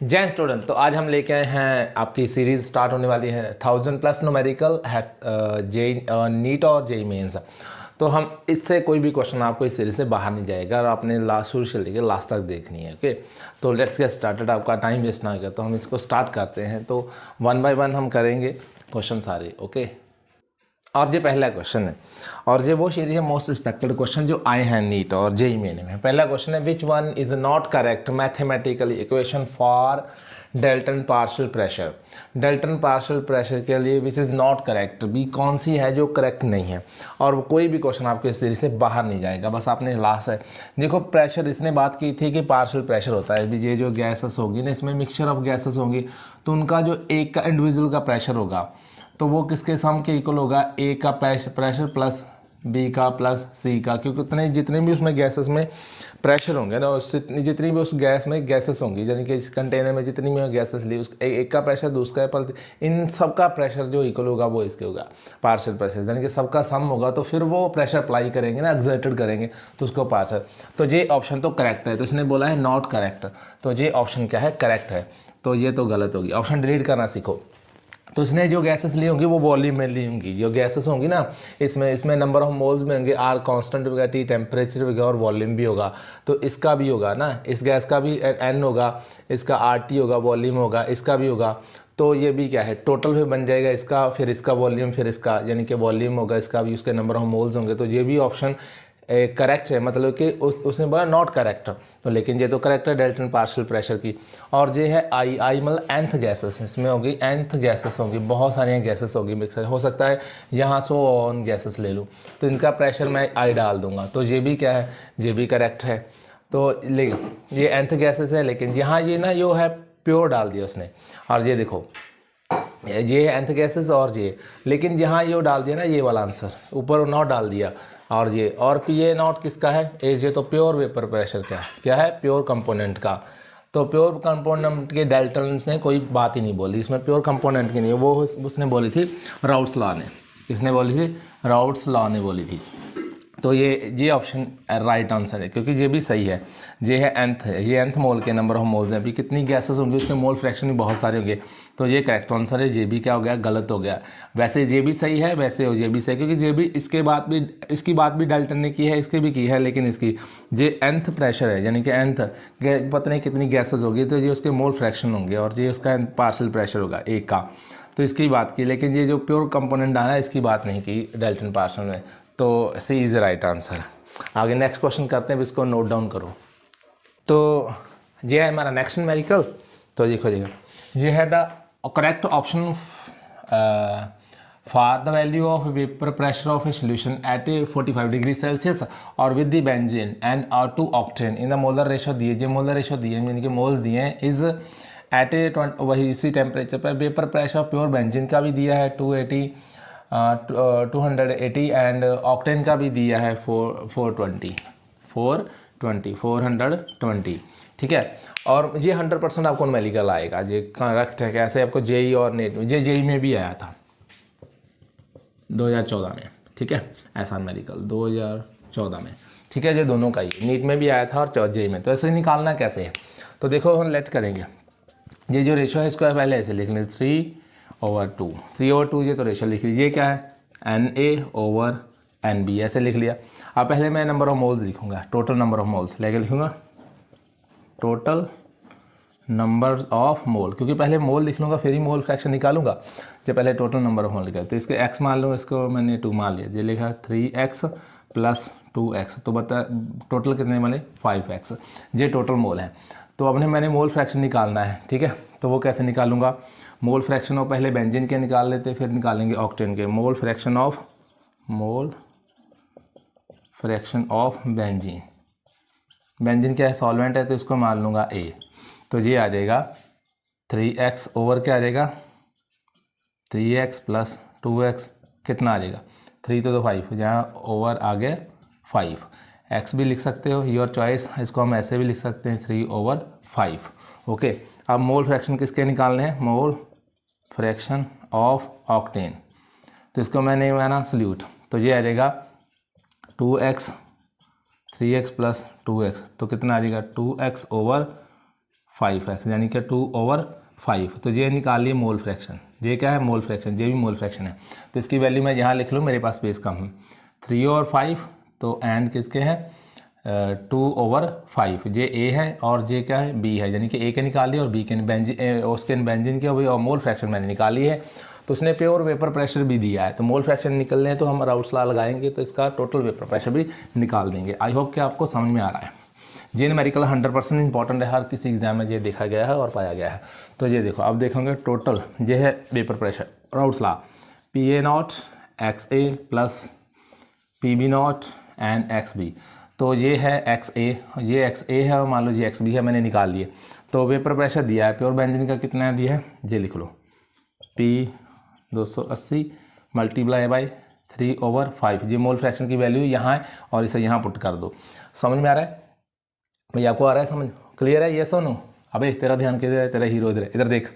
जय स्टूडेंट, तो आज हम लेके आए हैं, आपकी सीरीज़ स्टार्ट होने वाली है 1000+ न्यूमेरिकल है जे नीट और जे मेंस। तो हम इससे कोई भी क्वेश्चन आपको इस सीरीज से बाहर नहीं जाएगा और आपने लास्ट शुरू से लेकर लास्ट तक देखनी है। ओके, तो लेट्स गेट स्टार्टेड। आपका टाइम वेस्ट ना होगा तो हम इसको स्टार्ट करते हैं। तो 1 बाय 1 हम करेंगे क्वेश्चन सारे। ओके, और ये पहला क्वेश्चन है और ये वो सीरीज है मोस्ट एक्सपेक्टेड क्वेश्चन जो आए हैं नीट और जेई मेन में। पहला क्वेश्चन है, which one is not correct mathematically equation for Dalton partial pressure. Dalton partial pressure के लिए which is not correct, B कौन सी है जो करेक्ट नहीं है। और कोई भी क्वेश्चन आपके इस सीरीज से बाहर नहीं जाएगा, बस आपने लास्ट है। देखो प्रेशर, इसने बात की थी कि पार्शियल प्रेशर होता है, ये जो गैसेस होगी ना, इसमें मिक्सचर ऑफ गैसेस होंगी, तो उनका जो एक का इंडिविजुअल का प्रेशर होगा तो वो किसके सम के इक्वल होगा, ए का प्रेशर प्लस बी का प्लस सी का, क्योंकि जितने भी उसमें गैसेस में प्रेशर होंगे ना, जितनी भी उस गैस में गैसेस होंगी, यानी कि इस कंटेनर में जितनी भी गैसेस ली, उस एक का प्रेशर दूसरा पर, इन सब का प्रेशर जो इक्वल होगा वो इसके होगा पार्शियल प्रेशर, यानी कि सबका सम होगा। तो फिर वो प्रेशर अप्लाई करेंगे ना, एक्सर्टेड करेंगे, तो उसको पार्शियल। तो ये ऑप्शन तो करेक्ट है, तो इसने बोला है नॉट करेक्ट, तो ये ऑप्शन क्या है, करेक्ट है। तो ये तो गलत होगी, ऑप्शन डिलीट करना सीखो। तो इसने जो गैसेस ली होंगी वो वॉल्यूम में ली होंगी, जो गैसेस होंगी ना इसमें नंबर ऑफ मोल्स में होंगे, आर कांस्टेंट होगा, टी टेम्परेचर होगा और वॉल्यूम भी होगा। तो इसका भी होगा ना, इस गैस का भी एन होगा, इसका आर टी होगा, वॉल्यूम होगा, इसका भी होगा। तो ये भी क्या है, टोटल भी बन जाएगा इसका, फिर इसका वॉल्यूम, फिर इसका, यानी कि वॉल्यूम होगा इसका भी, उसके नंबर ऑफ मोल्स होंगे। तो ये भी ऑप्शन करेक्ट है, मतलब कि उसने बोला नॉट करेक्ट, तो लेकिन ये तो करेक्ट है डेल्टन पार्शियल प्रेशर की। और ये है आई मतलब nth गैसेस, इसमें होगी nth गैसेस होंगी, बहुत सारी गैसेस होगी मिक्सर, हो सकता है यहाँ 100 ऑन गैसेस ले लूँ, तो इनका प्रेशर मैं आई डाल दूंगा, तो ये भी क्या है, ये भी करेक्ट है। तो ये nth गैसेस है, लेकिन यहाँ ये ना यो है प्योर डाल दिया उसने। और ये देखो ये है nth गैसेस और ये, लेकिन यहाँ ये डाल दिया ना, ये वाला आंसर ऊपर नॉट डाल दिया। और ये और पी ए नॉट किसका है, ये तो प्योर वेपर प्रेशर का क्या है, प्योर कंपोनेंट का। तो प्योर कंपोनेंट के डेल्टन्स ने कोई बात ही नहीं बोली, इसमें प्योर कंपोनेंट की नहीं, वो उसने बोली थी राउट्स लॉ ने। किसने बोली थी, राउट्स लॉ ने बोली थी। तो ये ऑप्शन राइट आंसर है, क्योंकि ये भी सही है। ये है nth है, ये nth मोल के नंबर ऑफ मोल्स हैं, अभी कितनी गैसेस होंगी उसके मोल फ्रैक्शन भी बहुत सारे होंगे। तो ये करेक्ट आंसर है, ये भी क्या हो गया, गलत हो गया। वैसे ये भी सही है, वैसे ये भी सही, क्योंकि ये भी इसकी बात भी डाल्टन ने की है, इसकी भी की है, लेकिन इसकी ये nth प्रेशर है, यानी कि nth पता नहीं कितनी गैसेस होगी, तो ये उसके मोल फ्रैक्शन होंगे और ये उसका पार्शियल प्रेशर होगा एक का, तो इसकी बात की। लेकिन ये जो प्योर कंपोनेंट डाला है इसकी बात नहीं की डेल्टन पार्शियल में। तो सी इज़ राइट आंसर। आगे नेक्स्ट क्वेश्चन करते हैं, इसको नोट डाउन करो। तो ये है हमारा नेक्स्ट न्यूमेरिकल। तो देखो ये है the correct option for the value of vapour pressure of a solution at 45 degree Celsius और with the benzene and R2 octane in the molar ratio दिए, जो मोलर रेशो दिए यानी कि मोल्स दिए हैं, इज एट ए वही इसी टेम्परेचर पर। Vapour pressure of pure benzene का भी दिया है 280 एंड ऑक्टेन का भी दिया है 420। ठीक है, और ये 100% आपको न्यूमेरिकल आएगा, ये करेक्ट है। कैसे आपको जेई और नेट में, जेई में भी आया था 2014 में, ठीक है, ऐसा न्यूमेरिकल 2014 में, ठीक है, ये दोनों का ही, नीट में भी आया था और जेई में। तो ऐसे निकालना कैसे है, तो देखो हम लेट करेंगे, ये जो रेशो है इसको पहले ऐसे लिख लें 3/2, ये तो रेशो लिख लीजिए, क्या है Na/NB, ऐसे लिख लिया। अब पहले मैं नंबर ऑफ मोल्स लिखूंगा, टोटल नंबर ऑफ मोल्स लेके लिखूंगा, टोटल नंबर ऑफ मोल, क्योंकि पहले मोल लिख लूँगा फिर ही मोल फ्रैक्शन निकालूंगा। जब पहले टोटल नंबर ऑफ मोल निकाल, तो इसके x मान लो, इसको मैंने 2 मान लिया, ये लिखा 3x + 2x, तो बता टोटल कितने बने 5x, ये टोटल मोल है। तो अब मैंने मोल फ्रैक्शन निकालना है, ठीक है, तो वो कैसे निकालूंगा, मोल फ्रैक्शन ऑफ पहले बेंजीन के निकाल लेते, फिर निकालेंगे ऑक्टेन के। मोल फ्रैक्शन ऑफ बेंजीन क्या है, सॉल्वेंट है, तो इसको मान लूँगा A। तो ये आ जाएगा 3x ओवर क्या आ जाएगा 3x + 2x, कितना आ जाएगा 3 तो 5, जहाँ ओवर आ गया 5, x भी लिख सकते हो, योर चॉइस। इसको हम ऐसे भी लिख सकते हैं 3/5। ओके, अब मोल फ्रैक्शन किसके निकालने हैं, मोल फ्रैक्शन ऑफ ऑक्टेन, तो इसको मैंने माना सल्यूट, तो ये आ जाएगा 2x 3x + 2x, तो कितना आ जाएगा 2x/5 5x यानी कि 2/5। तो ये निकालिए मोल फ्रैक्शन, ये क्या है मोल फ्रैक्शन, ये भी मोल फ्रैक्शन है। तो इसकी वैल्यू मैं यहाँ लिख लूँ, मेरे पास स्पेस कम है। 3/5 तो एंड किसके हैं 2/5, ये ए है और ये क्या है बी है, यानी कि ए के निकालिए और बी के उसके बेंजीन के और मोल फ्रैक्शन मैंने निकाली है। तो उसने प्योर वेपर प्रेशर भी दिया है, तो मोल फ्रैक्शन निकलने हैं तो हम राउट्स लॉ लगाएंगे तो इसका टोटल वेपर प्रेशर भी निकाल देंगे। आई होप कि आपको समझ में आ रहा है। ये न्यूमेरिकल 100% इंपॉर्टेंट है, हर किसी एग्जाम में ये देखा गया है और पाया गया है। तो ये देखो अब देखोगे टोटल ये है vapour pressure, routes law PA0 XA plus PB0 and XB। तो ये है XA, ये XA है और मान लो ये XB है, मैंने निकाल लिए। तो वेपर प्रेशर दिया है प्योर बेंजीन का कितना है दिया है, ये लिख लो P 280 मल्टीप्लाई बाई 3/5। ये मोल फ्रैक्शन की वैल्यू यहाँ है और इसे यहाँ पुट कर दो। समझ में आ रहा है भैया, आपको आ रहा है समझ, क्लियर है? ये सोनू अबे तेरा ध्यान किधर है, तेरा हीरो इधर इधर देख,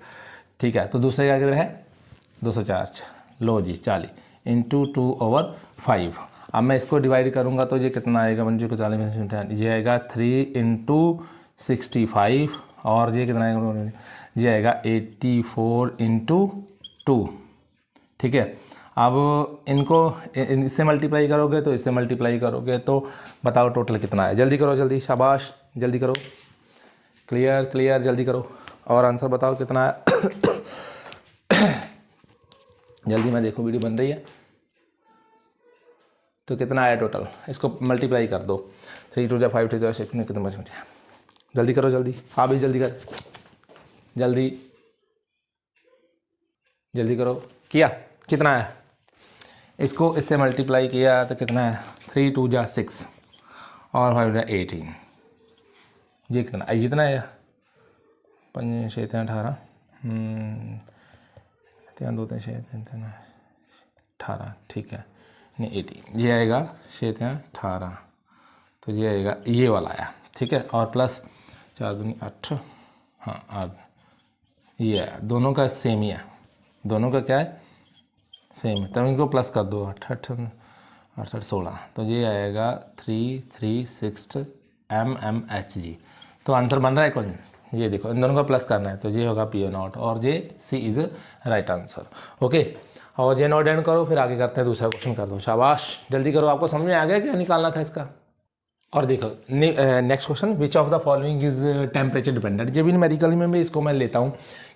ठीक है। तो दूसरे का किधर है 204, लो जी 40 इंटू 2/5। अब मैं इसको डिवाइड करूँगा तो ये कितना आएगा, 50 को 40 ये आएगा 3 इंटू 65 और ये कितना आएगा, ये आएगा 84 इंटू 2, ठीक है। अब इनको इससे मल्टीप्लाई करोगे तो इससे मल्टीप्लाई करोगे तो बताओ टोटल कितना है। जल्दी करो जल्दी, शाबाश जल्दी करो, क्लियर क्लियर जल्दी करो और आंसर बताओ कितना है। जल्दी मैं देखूँ वीडियो बन रही है तो कितना आया टोटल, इसको मल्टीप्लाई कर दो 3 2 5 2 6 कितना बच गया। जल्दी करो जल्दी, हाँ भाई जल्दी कर, जल्दी जल्दी करो। किया कितना है, इसको इससे मल्टीप्लाई किया तो कितना है 3 2 6 और 5 18। ये कितना जितना है 5 6 18 3 2 6 3 18, ठीक है नहीं 18, ये आएगा 6 18, तो ये आएगा ये वाला आया, ठीक है। और प्लस 4 दूनी 8, हाँ 8, ये है दोनों का सेम ही है, दोनों का क्या है सेम है। तब इनको प्लस कर दो 8 8 8 16, तो ये आएगा 336 mmHg। तो आंसर बन रहा है कौन, ये देखो इन दोनों का प्लस करना है तो ये होगा PA0 और ये C is right answer. Okay और ये नोट डाउन करो, फिर आगे करते हैं, दूसरा क्वेश्चन कर दो, शाबाश जल्दी करो। आपको समझ में आ गया क्या निकालना था इसका। और देखो next question, which of the following is temperature dependent. ये भी न्यूमेरिकली में भी इसको मैं लेता हूँ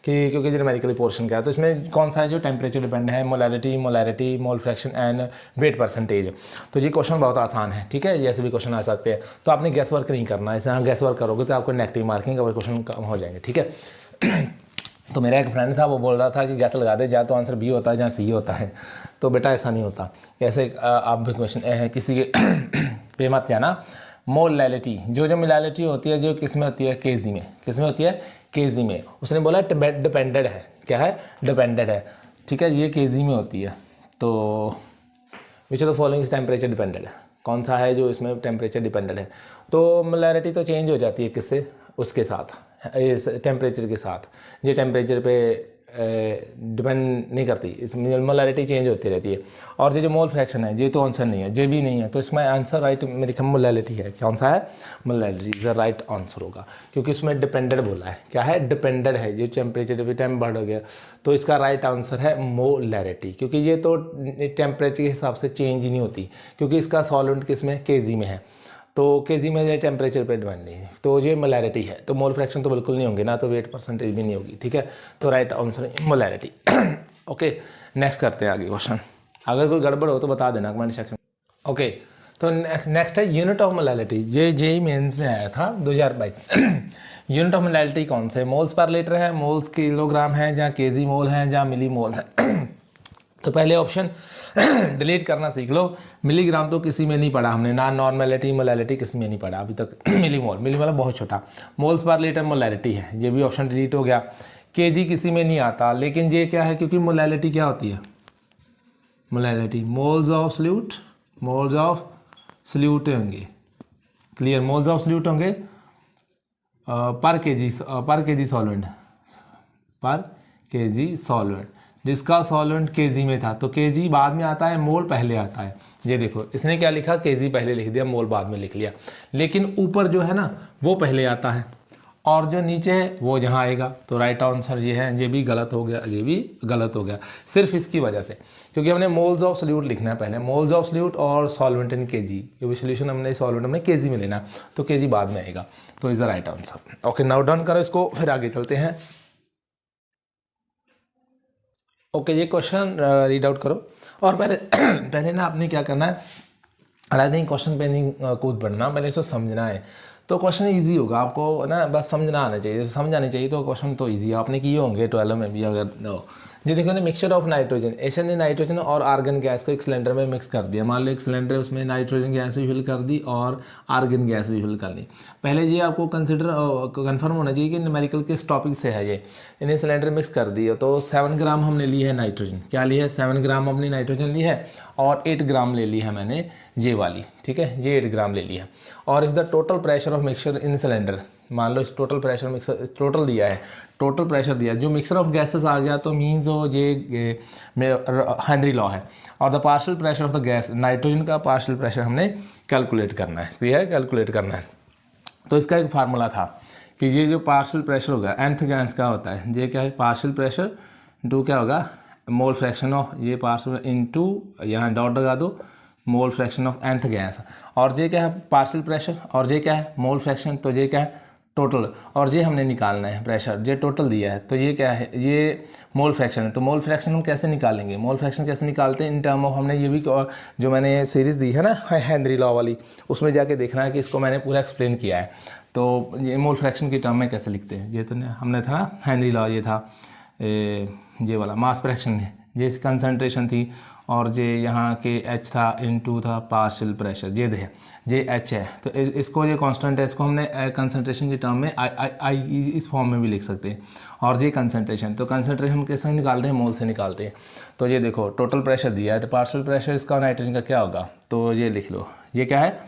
कि क्योंकि न्यूमेरिकली पोर्शन क्या है, तो इसमें कौन सा है जो टेम्परेचर डिपेंड है, molarity mole fraction and wait percentage. तो ये क्वेश्चन बहुत आसान है, ठीक है, ऐसे भी क्वेश्चन आ सकते हैं। तो आपने गैस वर्क नहीं करना है, इसे हाँ गैस वर्क करोगे तो आपको नेगेटिव मार्किंग और क्वेश्चन कम हो जाएंगे, ठीक है। तो मेरा एक फ्रेंड था, वो बोल रहा था कि गैस लगा दे, या तो आंसर बी होता है या सी होता है। तो बेटा ऐसा नहीं होता, ऐसे आप भी क्वेश्चन किसी के पे मत जाना। मोलैलिटी जो मिलालिटी होती है जो किस में होती है, केजी में, किस में होती है केजी में। उसने बोला डिपेंडेड है, क्या है डिपेंडेड है, ठीक है, ये केजी में होती है। तो which of the following is temperature depended, कौन सा है जो इसमें टेम्परेचर डिपेंडेड है। तो मोलैरिटी तो चेंज हो जाती है किससे, उसके साथ, इस टेम्परेचर के साथ, ये टेम्परेचर पे डिपेंड नहीं करती, इसमें मोलैरिटी चेंज होती रहती है। और जो मोल फ्रैक्शन है ये तो आंसर नहीं है, ये भी नहीं है, तो इसमें आंसर राइट मेरी ख्याल मोलैरिटी है। कौन सा है, molarity is the right answer होगा, क्योंकि इसमें डिपेंडेड बोला है, क्या है डिपेंडेड है, ये टेम्परेचर भी टाइम बढ़ गया, तो इसका राइट आंसर है मोलैरिटी, क्योंकि ये तो टेम्परेचर के हिसाब से चेंज ही नहीं होती, क्योंकि इसका सॉल्वेंट किस में केजी में है, तो केजी में टेम्परेचर पे डिपेंड नहीं है, तो ये मोलैरिटी है। तो मोल फ्रैक्शन तो बिल्कुल नहीं होंगे ना, तो वेट परसेंटेज भी नहीं होगी, ठीक है। तो राइट आंसर है मोलैरिटी। ओके नेक्स्ट करते हैं आगे क्वेश्चन, अगर कोई गड़बड़ हो तो बता देना कमेंट सेक्शन। ओके तो नेक्स्ट है यूनिट ऑफ मोलैरिटी, ये जेईई मेंस में आया था 2022 यूनिट ऑफ मोलैरिटी कौन से, मोल्स पर लीटर है, मोल्स किलोग्राम है, जहाँ केजी मोल है, जहाँ मिली मोल्स है। तो पहले ऑप्शन डिलीट करना सीख लो, मिलीग्राम तो किसी में नहीं पढ़ा हमने, ना नॉर्मेलिटी मोलैरिटी किसी में नहीं पढ़ा अभी तक। मिलीमोल बहुत छोटा, मोल्स पर लीटर मोलैरिटी है, ये भी ऑप्शन डिलीट हो गया। केजी किसी में नहीं आता, लेकिन ये क्या है, क्योंकि मोलैरिटी क्या होती है, मोलैरिटी मोल्स ऑफ सल्यूट होंगे, क्लियर, मोल्स ऑफ सल्यूट होंगे पर केजी सॉल्वेंट, जिसका सॉल्वेंट केजी में था, तो केजी बाद में आता है, मोल पहले आता है। ये देखो इसने क्या लिखा, केजी पहले लिख दिया, मोल बाद में लिख लिया, लेकिन ऊपर जो है ना वो पहले आता है, और जो नीचे है वो जहाँ आएगा। तो राइट आंसर ये है, ये भी गलत हो गया, ये भी गलत हो गया, सिर्फ इसकी वजह से, क्योंकि हमने मोल्स ऑफ सोल्यूट लिखना है पहले, मोल्स ऑफ सोल्यूट और सॉल्वेंट इन केजी, क्योंकि सोल्यूशन हमने सॉल्वेंट हमने केजी में लेना, तो केजी बाद में आएगा। तो is the right answer. Okay, now done करो इसको, फिर आगे चलते हैं। ओके, ये क्वेश्चन रीड आउट करो, और पहले पहले ना आपने क्या करना है, आई थिंक क्वेश्चन पे नहीं कूद पड़ना, पहले इसको समझना है। तो क्वेश्चन इजी होगा, आपको ना बस समझना आना चाहिए, समझ आनी चाहिए, तो क्वेश्चन तो इजी आपने किए होंगे 12 में भी अगर no. ये देखो ना, मिक्सचर ऑफ नाइट्रोजन, ऐसे ने नाइट्रोजन और आर्गन गैस को एक सिलेंडर में मिक्स कर दिया। मान लो एक सिलेंडर है, उसमें नाइट्रोजन गैस भी फिल कर दी और आर्गन गैस भी फिल कर दी। पहले ये आपको कंफर्म होना चाहिए कि न्यूमेरिकल किस टॉपिक से है ये। इन्हें सिलेंडर मिक्स कर दिया, तो 7 ग्राम हमने ली है नाइट्रोजन, क्या ली है, 7 ग्राम अपनी नाइट्रोजन ली है, और 8 ग्राम ले ली है मैंने ये वाली, ठीक है, ये 8 ग्राम ले लिया। और if the total pressure of mixture in cylinder, मान लो इस टोटल प्रेशर मिक्सर टोटल दिया है, टोटल प्रेशर दिया, जो मिक्सर ऑफ गैसेस आ गया तो मीन्स वो ये हेनरी लॉ है। और the partial pressure of the gas, nitrogen का पार्शियल प्रेशर हमने कैलकुलेट करना है, क्लियर है, कैलकुलेट करना है। तो इसका एक फार्मूला था कि ये जो पार्शियल प्रेशर होगा nth गैस का होता है, ये क्या है, पार्शियल प्रेशर इंटू क्या होगा, मोल फ्रैक्शन ऑफ ये पार्शियल इंटू, यहाँ डॉट लगा दो, मोल फ्रैक्शन ऑफ nth गैस। और ये क्या है, पार्शियल प्रेशर, और ये क्या है, मोल फ्रैक्शन, तो ये क्या है, टोटल। और ये हमने निकालना है प्रेशर, ये टोटल दिया है, तो ये क्या है, ये मोल फ्रैक्शन है। तो मोल फ्रैक्शन हम कैसे निकालेंगे, मोल फ्रैक्शन कैसे निकालते हैं, इन टर्म ऑफ, हमने ये भी जो मैंने सीरीज़ दी है ना हेनरी लॉ वाली, उसमें जाके देखना है कि इसको मैंने पूरा एक्सप्लेन किया है। तो ये मोल फ्रैक्शन की टर्म में कैसे लिखते हैं, ये तो हमने था ना हेनरी लॉ, ये था ये वाला मास फ्रैक्शन है, ये कंसनट्रेशन थी, और ये यहाँ के एच था इनटू था पार्शियल प्रेशर, ये एच है, तो इसको ये कांस्टेंट है, इसको हमने कंसनट्रेशन की टर्म में आई इस फॉर्म में भी लिख सकते हैं। और ये कंसनट्रेशन, तो कंसनट्रेशन हम कैसे निकालते हैं, मोल से निकालते हैं। तो ये देखो टोटल प्रेशर दिया है, तो पार्शियल प्रेशर इसका नाइट्रोजन का क्या होगा, तो ये लिख लो, ये क्या है,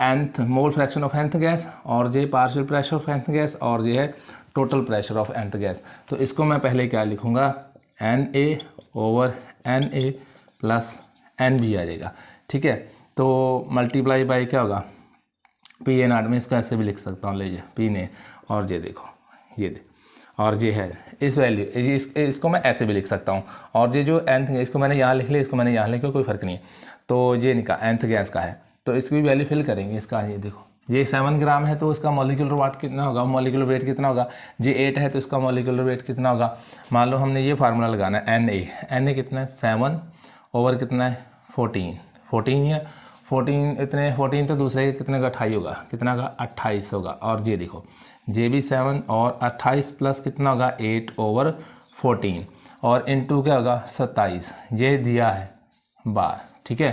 nth mole fraction of nth gas, और ये partial pressure of nth gas, और ये है total pressure of nth gas. तो इसको मैं पहले क्या लिखूँगा, Na over Na plus NB आ जाएगा, ठीक है। तो मल्टीप्लाई बाई क्या होगा, P0, में इसको ऐसे भी लिख सकता हूँ, लीजिए P ने, और ये देखो ये दे, और ये है इस वैल्यू, इसको मैं ऐसे भी लिख सकता हूँ, और ये जो nth, इसको मैंने यहाँ लिख लिया, इसको मैंने यहाँ लिखा, कोई फ़र्क नहीं है। तो ये निकाल nth गैस का है, तो इसकी भी वैल्यू फिल करेंगे, इसका ये देखो, ये 7 ग्राम है तो उसका मॉलिक्यूलर वेट कितना होगा, मॉलिक्यूलर वेट कितना होगा, ये 8 है तो इसका मॉलिक्यूलर वेट कितना होगा। मान लो हमने ये फार्मूला लगाना है, Na कितना है, 7 ओवर कितना है, 14 है, 14 तो दूसरे कितने का 28 होगा, कितना का 28 होगा। और ये देखो ये भी 7 और 28 प्लस कितना होगा, 8 ओवर 14, और इनटू क्या होगा 27, ये दिया है बार, ठीक है।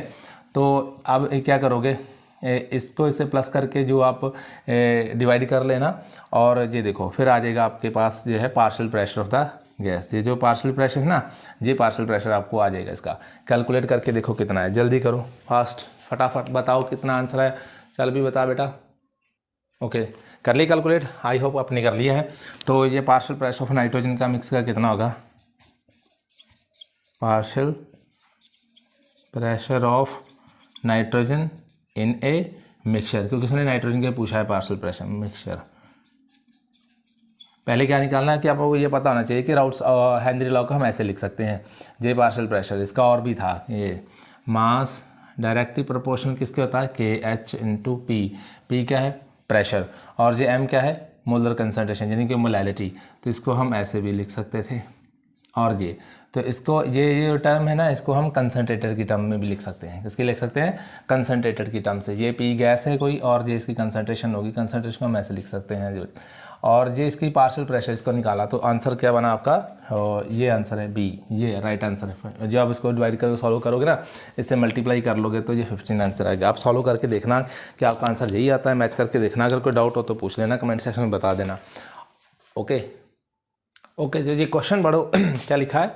तो अब क्या करोगे, इसको इससे प्लस करके जो आप डिवाइड कर लेना, और ये देखो फिर आ जाएगा आपके पास जो है partial pressure of the gas, ये जो पार्शियल प्रेशर है ना, ये पार्शियल प्रेशर आपको आ जाएगा। इसका कैलकुलेट करके देखो कितना है, जल्दी करो, फास्ट, फटाफट बताओ कितना आंसर है, चल भी बता बेटा। ओके, कर ली कैलकुलेट, आई होप आपने कर लिया है। तो ये पार्शियल प्रेशर ऑफ नाइट्रोजन का मिक्स का कितना होगा, partial pressure of nitrogen in a mixture, क्योंकि उसने नाइट्रोजन के पूछा है पार्शियल प्रेशर मिक्सचर। पहले क्या निकालना है कि आपको ये पता होना चाहिए कि राउट्स हेनरी लॉ को हम ऐसे लिख सकते हैं, जे पार्शियल प्रेशर, इसका और भी था, ये मास डायरेक्टली प्रोपोर्शनल किसके होता है, KH इंटू पी क्या है, प्रेशर, और ये M क्या है, मोलर कंसनट्रेशन यानी कि मोलैलिटी, तो इसको हम ऐसे भी लिख सकते थे। और ये तो इसको ये टर्म है ना, इसको हम कंसनट्रेटर की टर्म में भी लिख सकते हैं, किसकी लिख सकते हैं, कंसनट्रेटर की टर्म से। ये P गैस है कोई, और ये इसकी कंसनट्रेशन होगी, कंसनट्रेशन को हम ऐसे लिख सकते हैं जो, और ये इसकी पार्शियल प्रेशर, इसको निकाला तो आंसर क्या बना आपका, ये आंसर है B, ये राइट आंसर है। जब आप इसको डिवाइड करके सॉल्व करोगे ना, इससे मल्टीप्लाई कर लोगे तो ये 15 आंसर आएगा। आप सॉल्व करके देखना कि आपका आंसर यही आता है, मैच करके देखना, अगर कोई डाउट हो तो पूछ लेना, कमेंट सेक्शन में बता देना। ओके ओके, तो ये क्वेश्चन पढ़ो क्या लिखा है,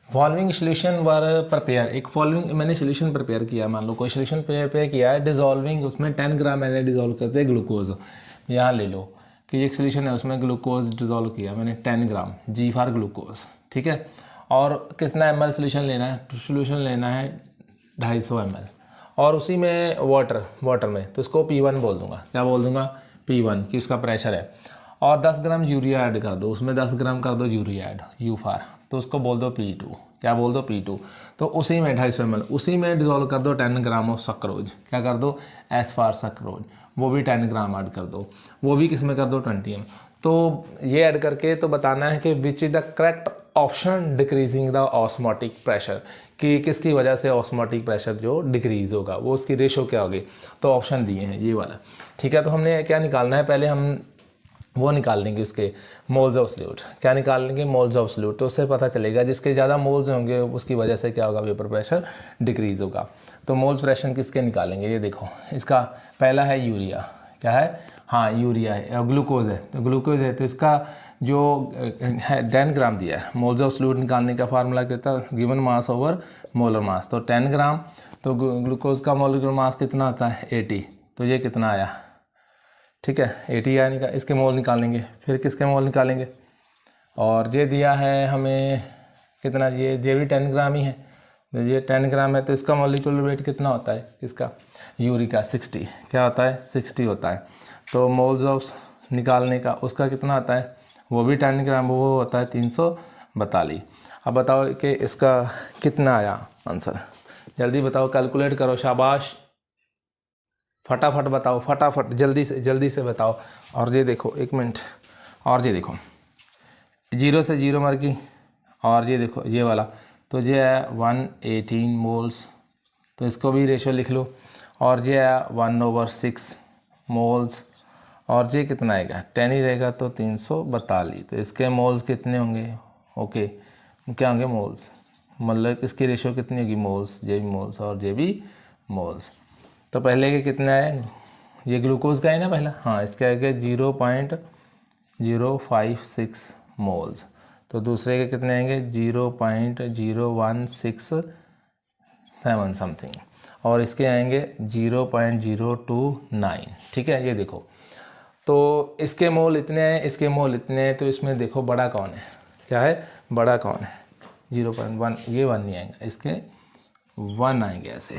फॉलोइंग सोल्यूशन वर प्रिपेयर, एक फॉलोइंग मैंने सोल्यूशन प्रिपेयर किया, मान लो कोई सोल्यूशन प्रिपेयर किया है, डिजॉल्विंग, उसमें 10 ग्राम मैंने डिजॉल्व करते हैं ग्लूकोज, यहाँ ले लो कि एक सोल्यूशन है उसमें ग्लूकोज डिजॉल्व किया मैंने 10 ग्राम, G फॉर ग्लूकोज, ठीक है। और कितना ml सोल्यूशन लेना है, सोल्यूशन लेना है 250 ml, और उसी में वाटर में, तो उसको P1 बोल दूंगा, क्या बोल दूंगा, P1 कि उसका प्रेशर है। और 10 ग्राम यूरिया ऐड कर दो, उसमें 10 ग्राम कर दो यूरिया ऐड, U4, तो उसको बोल दो P2, क्या बोल दो P2। तो उसी में 250 ml उसी में डिजोल्व कर दो 10 ग्राम ऑफ सक्रोज, क्या कर दो एस फॉर सक्रोज, वो भी 10 ग्राम ऐड कर दो, वो भी किस में कर दो 20 ml। तो ये ऐड करके तो बताना है कि which is the correct option decreasing the osmotic pressure, कि किसकी वजह से ऑस्मोटिक प्रेशर जो डिक्रीज होगा वो उसकी रेशो क्या होगी। तो ऑप्शन दिए हैं ये वाला, ठीक है। तो हमने क्या निकालना है, पहले हम वो निकाल लेंगे उसके मोल्स ऑफ सॉल्यूट, क्या निकाल लेंगे मोल्स ऑफ सॉल्यूट। तो उससे पता चलेगा जिसके ज़्यादा मोल्स होंगे उसकी वजह से क्या होगा, वेपर प्रेशर डिक्रीज होगा। तो मोल्स फ्रैक्शन किसके निकालेंगे, ये देखो इसका पहला है यूरिया, क्या है, हाँ यूरिया है, और ग्लूकोज है, तो ग्लूकोज है तो इसका जो है 10 ग्राम दिया है। मोल्स ऑफ सॉल्यूट निकालने का फार्मूला कहता है given mass over molar mass, तो 10 ग्राम, तो ग्लूकोज का मोलर मास कितना आता है 80, तो ये कितना आया, ठीक है 80 आया, इसके मोल निकालेंगे, फिर किसके मोल निकालेंगे, और ये दिया है हमें कितना, ये भी 10 ग्राम ही है, तो ये 10 ग्राम है, तो इसका मॉलिक्यूलर वेट कितना होता है, इसका यूरिक का 60, क्या होता है 60 होता है। तो मोल्स ऑफ निकालने का उसका कितना आता है, वो भी 10 ग्राम, वो होता है 342। अब बताओ कि इसका कितना आया आंसर, जल्दी बताओ, कैलकुलेट करो, शाबाश, फटाफट बताओ, फटाफट जल्दी से बताओ। और ये देखो एक मिनट, और ये देखो 0 से 0 मार की, और ये देखो ये वाला, तो ये है 118 मोल्स, तो इसको भी रेशो लिख लो, और ये है 1/6 मोल्स, और ये कितना आएगा 10 ही रहेगा, तो 342, तो इसके मोल्स कितने होंगे, ओके क्या होंगे मोल्स, मतलब इसकी रेशो कितनी होगी मोल्स, ये भी मोल्स और ये भी मोल्स। तो पहले के कितना है, ये ग्लूकोज का है ना पहला, हाँ इसका है 0.056 मोल्स, तो दूसरे के कितने आएंगे 0.0167 समथिंग, और इसके आएंगे 0.029, ठीक है। ये देखो तो इसके मोल इतने हैं, इसके मोल इतने हैं, तो इसमें देखो बड़ा कौन है, क्या है बड़ा कौन है 0.1, ये 1 नहीं आएगा, इसके 1 आएंगे, ऐसे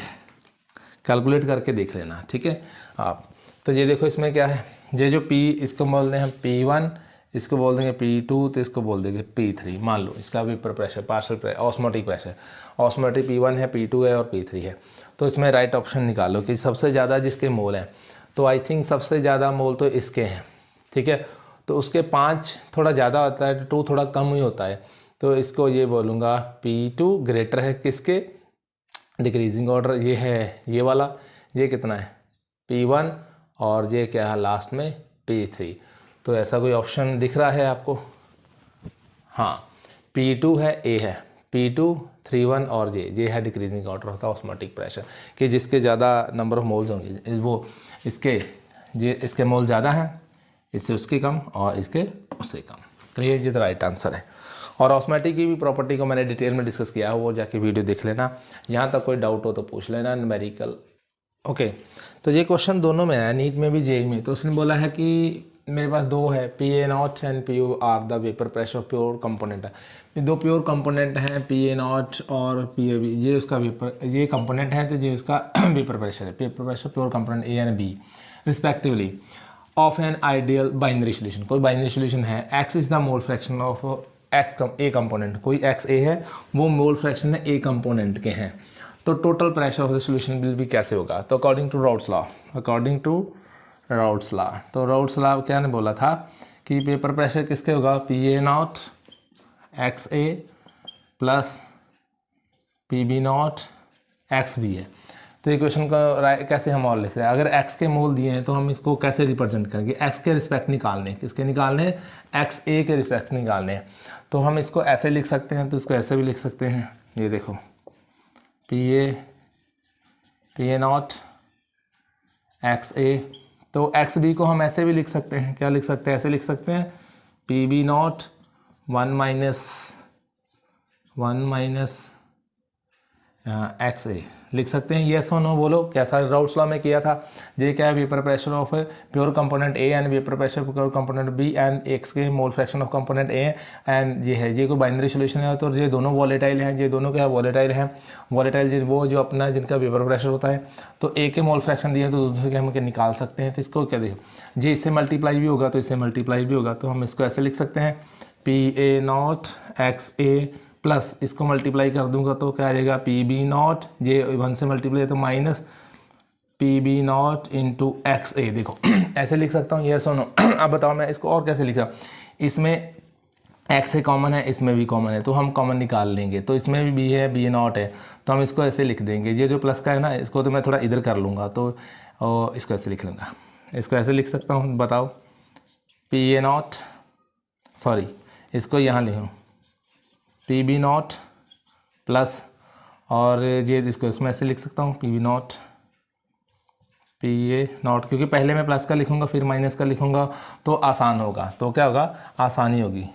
कैलकुलेट करके देख लेना, ठीक है आप। तो ये देखो इसमें क्या है, ये जो P इसको बोल दें हम P1, इसको बोल देंगे P2, तो इसको बोल देंगे P3। मान लो इसका vapour pressure, partial pressure, osmotic pressure, osmotic P1 है, P2 है और P3 है। तो इसमें राइट ऑप्शन निकालो कि सबसे ज़्यादा जिसके मोल हैं, तो आई थिंक सबसे ज़्यादा मोल तो इसके हैं, ठीक है। तो उसके 5 थोड़ा ज़्यादा होता है, 2 थोड़ा कम ही होता है, तो इसको ये बोलूँगा P2 ग्रेटर है किसके, डिक्रीजिंग ऑर्डर ये है ये वाला, ये कितना है P1, और ये क्या है लास्ट में P3। तो ऐसा कोई ऑप्शन दिख रहा है आपको, हाँ P2 है, A है, P2 3-1, और ये है डिक्रीजिंग ऑर्डर होता है ऑस्मोटिक प्रेशर, कि जिसके ज़्यादा नंबर ऑफ मोल्स होंगे वो इसके मोल ज़्यादा हैं, इससे उसके कम और इसके उससे कम, तो ये तो राइट आंसर है। और ऑस्मोटिक की भी प्रॉपर्टी को मैंने डिटेल में डिस्कस किया है, वो जाके वीडियो देख लेना, यहाँ तक कोई डाउट हो तो पूछ लेना, न्यूमेरिकल ओके। तो ये क्वेश्चन दोनों में है, नीट में भी जेई में। तो उसने बोला है कि मेरे पास 2 है, PA0 and PO are the vapour pressure pure component है, 2 प्योर कंपोनेंट हैं PA0 और PAB, ये उसका वेपर, ये कंपोनेंट है, तो ये उसका वेपर प्रेशर है, vapour pressure pure component A and B respectively of an ideal binary solution. कोई बाइनरी सोल्यूशन है, X is the mole fraction of A component, कोई XA है, वो मोल फ्रैक्शन है A कंपोनेंट के हैं, तो total pressure of the solution will भी कैसे होगा। तो अकॉर्डिंग टू राउट्स लॉ, तो राउट्स लॉ क्या ने बोला था कि पेपर प्रेशर किसके होगा, PA0 XA plus PB0 XB है। तो इक्वेशन का कैसे हम और लिखते हैं, अगर x के मोल दिए हैं तो हम इसको कैसे रिप्रेजेंट करेंगे, x के रिस्पेक्ट निकालने, किसके निकालने हैं, XA के रिस्पेक्ट निकालने हैं। तो हम इसको ऐसे लिख सकते हैं, तो इसको ऐसे भी लिख सकते हैं, ये देखो PA0 XA, तो XB को हम ऐसे भी लिख सकते हैं, क्या लिख सकते हैं, ऐसे लिख सकते हैं PB0 1 माइनस XA लिख सकते हैं, येस और नो बोलो। कैसा राउट्स लॉ में किया था, ये क्या है, vapour pressure of pure component A and vapour pressure of pure component B and X के mole fraction of component A and ये है, ये कोई बाइनरी सोल्यूशन है। तो ये दोनों वॉलेटाइल हैं, ये दोनों क्या है, वॉलेटाइल हैं। वॉलेटाइल वो जो अपना जिनका वेपर प्रेशर होता है, तो ए के मोल फ्रैक्शन दिया तो दूसरे के हम क्या निकाल सकते हैं। तो इसको क्या देखो, ये इससे मल्टीप्लाई भी होगा तो इससे मल्टीप्लाई भी होगा, तो हम इसको ऐसे लिख सकते हैं P A not x A plus इसको मल्टीप्लाई कर दूंगा तो क्या आ जाएगा, पी बी नॉट, ये 1 से मल्टीप्लाई तो minus P B naught into X A. देखो ऐसे लिख सकता हूँ, ये सुनो। अब बताओ मैं इसको और कैसे लिखा, इसमें एक्स ए कॉमन है, इसमें भी कॉमन है, तो हम कॉमन निकाल लेंगे। तो इसमें भी बी है, बी नॉट है, तो हम इसको ऐसे लिख देंगे। ये जो प्लस का है ना, इसको तो मैं थोड़ा इधर कर लूँगा, तो इसको ऐसे लिख लूँगा। इसको ऐसे लिख सकता हूँ, बताओ पी ए नॉट, सॉरी इसको यहाँ लिखूँ पी बी नॉट प्लस, और ये इसको इसमें ऐसे लिख सकता हूँ P B naught P A naught, क्योंकि पहले मैं प्लस का लिखूँगा फिर माइनस का लिखूँगा तो आसान होगा, तो क्या होगा, आसानी होगी।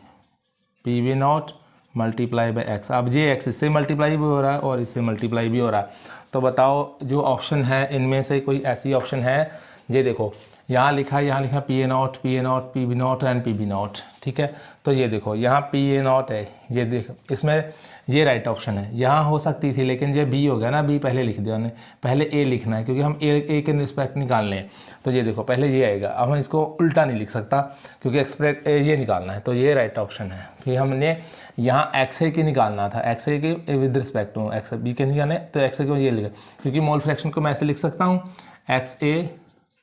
P B naught multiply by X. अब ये एक्स इससे मल्टीप्लाई भी हो रहा है और इससे मल्टीप्लाई भी हो रहा है, तो बताओ जो ऑप्शन है इनमें से कोई ऐसी ऑप्शन है, ये देखो यहाँ लिखा है, यहाँ लिखा P A naught, P A naught, P B naught and P B naught, ठीक है। तो ये देखो यहाँ पी ए नॉट है, ये देखो इसमें ये राइट ऑप्शन है। यहाँ हो सकती थी लेकिन ये बी हो गया ना, बी पहले लिख दिया हमने, पहले ए लिखना है क्योंकि हम ए के रिस्पेक्ट निकालने हैं। तो ये देखो पहले ये आएगा, अब हम इसको उल्टा नहीं लिख सकता क्योंकि एक्सपेक्ट ये निकालना है, तो ये राइट ऑप्शन है। फिर हमने यहाँ एक्स ए की निकालना था, एक्स ए के with respect to X B के निकालने, तो एक्स ए को ये लिखा, क्योंकि मोल फ्रैक्शन को मैं ऐसे लिख सकता हूँ X A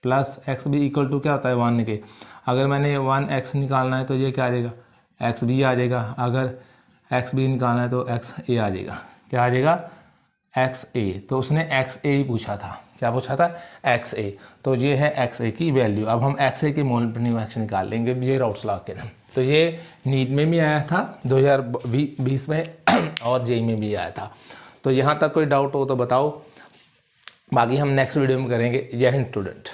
plus X B equal to क्या होता है 1 के। अगर मैंने 1 एक्स निकालना है तो ये क्या आ जाएगा, एक्स बी आ जाएगा। अगर एक्स बी निकालना है तो एक्स ए आ जाएगा, क्या आ जाएगा, एक्स ए। तो उसने एक्स ए ही पूछा था, क्या पूछा था, एक्स ए। तो ये है एक्स ए की वैल्यू। अब हम एक्स ए के मोल फ्रैक्शन निकाल लेंगे ये राउट्स लॉ के नाम। तो ये नीट में भी आया था 2020 में और जेई में भी आया था। तो यहाँ तक कोई डाउट हो तो बताओ, बाकी हम नेक्स्ट वीडियो में करेंगे। जय हिंद स्टूडेंट।